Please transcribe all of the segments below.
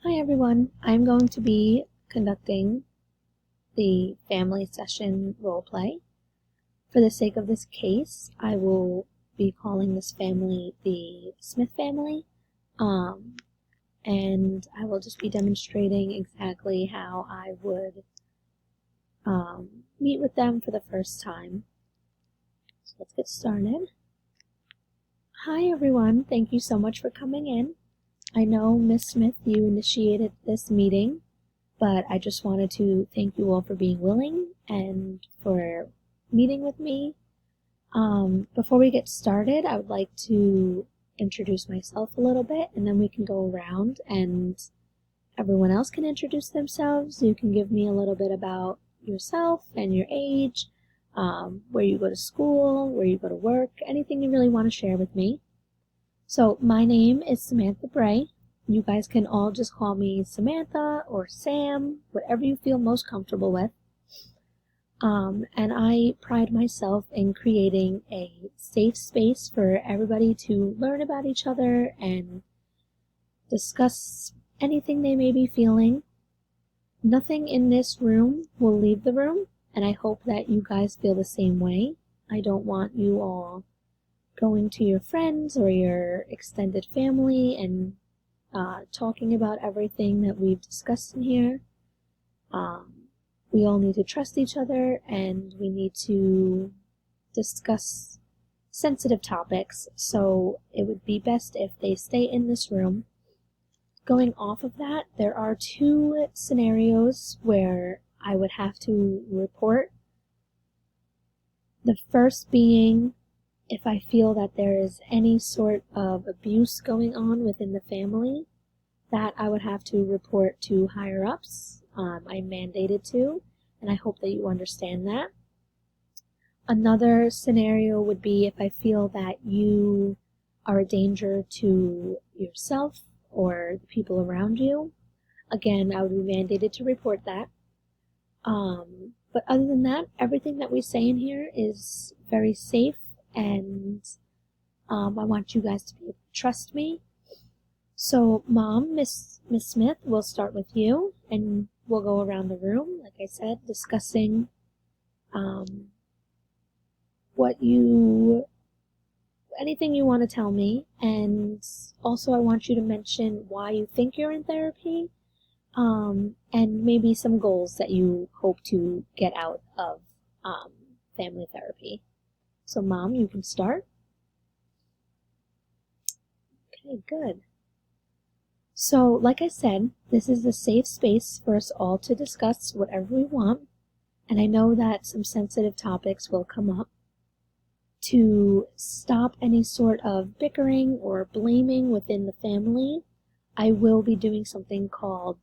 Hi everyone, I'm going to be conducting the family session roleplay. For the sake of this case, I will be calling this family the Smith family, and I will just be demonstrating exactly how I would meet with them for the first time. So let's get started. Hi everyone, thank you so much for coming in. I know, Miss Smith, you initiated this meeting, but I just wanted to thank you all for being willing and for meeting with me. Before we get started, I would like to introduce myself a little bit, and then we can go around and everyone else can introduce themselves. You can give me a little bit about yourself and your age, where you go to school, where you go to work, anything you really want to share with me. So my name is Samantha Bray. You guys can all just call me Samantha or Sam, whatever you feel most comfortable with. And I pride myself in creating a safe space for everybody to learn about each other and discuss anything they may be feeling. Nothing in this room will leave the room, and I hope that you guys feel the same way. I don't want you all going to your friends or your extended family and talking about everything that we've discussed in here. We all need to trust each other, and we need to discuss sensitive topics, so it would be best if they stay in this room. Going off of that, there are two scenarios where I would have to report. The first being if I feel that there is any sort of abuse going on within the family, that I would have to report to higher ups. I'm mandated to, and I hope that you understand that. Another scenario would be if I feel that you are a danger to yourself or the people around you. Again, I would be mandated to report that. But other than that, everything that we say in here is very safe, and I want you guys to be able to trust me. So, Mom, Miss Smith, we'll start with you, and we'll go around the room, like I said, discussing anything you want to tell me, and also I want you to mention why you think you're in therapy, and maybe some goals that you hope to get out of family therapy. So, Mom, you can start. Okay, good. So, like I said, this is a safe space for us all to discuss whatever we want, and I know that some sensitive topics will come up. To stop any sort of bickering or blaming within the family, I will be doing something called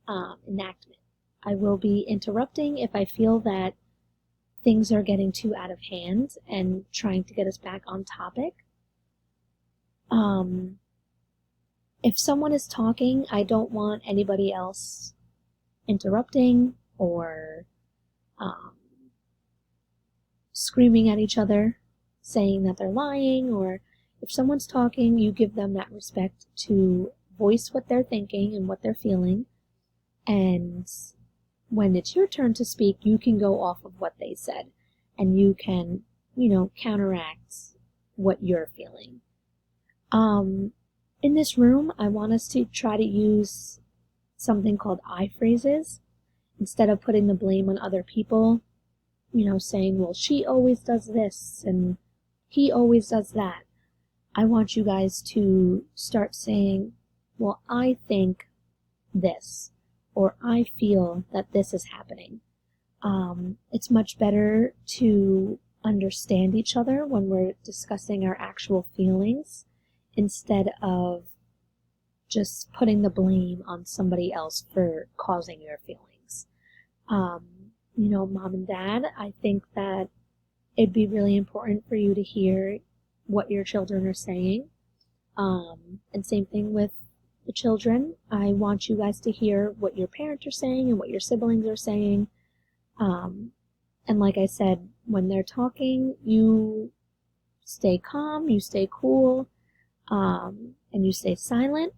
enactment. I will be interrupting if I feel that things are getting too out of hand and trying to get us back on topic. If someone is talking, I don't want anybody else interrupting or screaming at each other, saying that they're lying, or if someone's talking, you give them that respect to voice what they're thinking and what they're feeling, and when it's your turn to speak, you can go off of what they said, and you can, counteract what you're feeling. In this room, I want us to try to use something called I phrases. Instead of putting the blame on other people, saying, well, she always does this and he always does that. I want you guys to start saying, well, I think this, or I feel that this is happening. It's much better to understand each other when we're discussing our actual feelings instead of just putting the blame on somebody else for causing your feelings. Mom and Dad, I think that it'd be really important for you to hear what your children are saying. And same thing with the children. I want you guys to hear what your parents are saying and what your siblings are saying. And like I said, when they're talking, you stay calm, you stay cool, and you stay silent.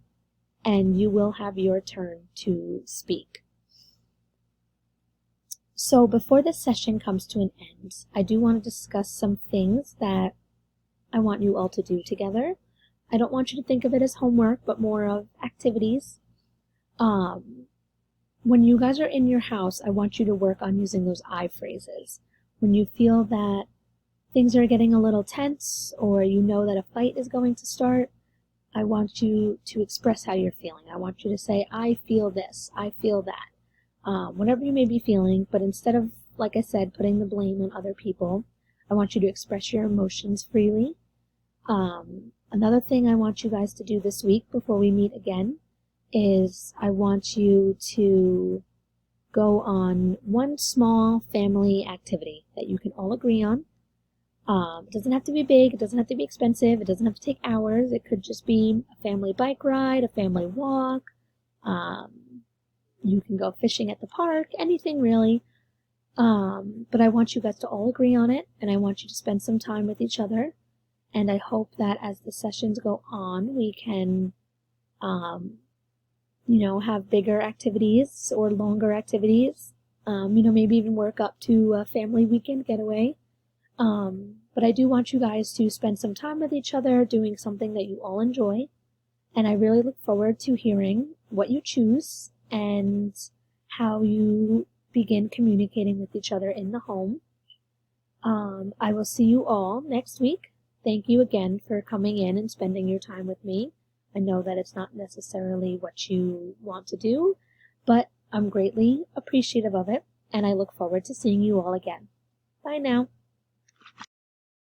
and you will have your turn to speak. So before this session comes to an end, I do want to discuss some things that I want you all to do together. I don't want you to think of it as homework, but more of activities. When you guys are in your house, I want you to work on using those I phrases. When you feel that things are getting a little tense, or you know that a fight is going to start, I want you to express how you're feeling. I want you to say, I feel this, I feel that. Whatever you may be feeling, but instead of, like I said, putting the blame on other people, I want you to express your emotions freely. Another thing I want you guys to do this week before we meet again is I want you to go on one small family activity that you can all agree on. It doesn't have to be big, it doesn't have to be expensive, it doesn't have to take hours. It could just be a family bike ride, a family walk. You can go fishing at the park, anything really. But I want you guys to all agree on it, and I want you to spend some time with each other. And I hope that as the sessions go on, we can, have bigger activities or longer activities. Maybe even work up to a family weekend getaway. But I do want you guys to spend some time with each other doing something that you all enjoy. And I really look forward to hearing what you choose and how you begin communicating with each other in the home. I will see you all next week. Thank you again for coming in and spending your time with me. I know that it's not necessarily what you want to do, but I'm greatly appreciative of it, and I look forward to seeing you all again. Bye now.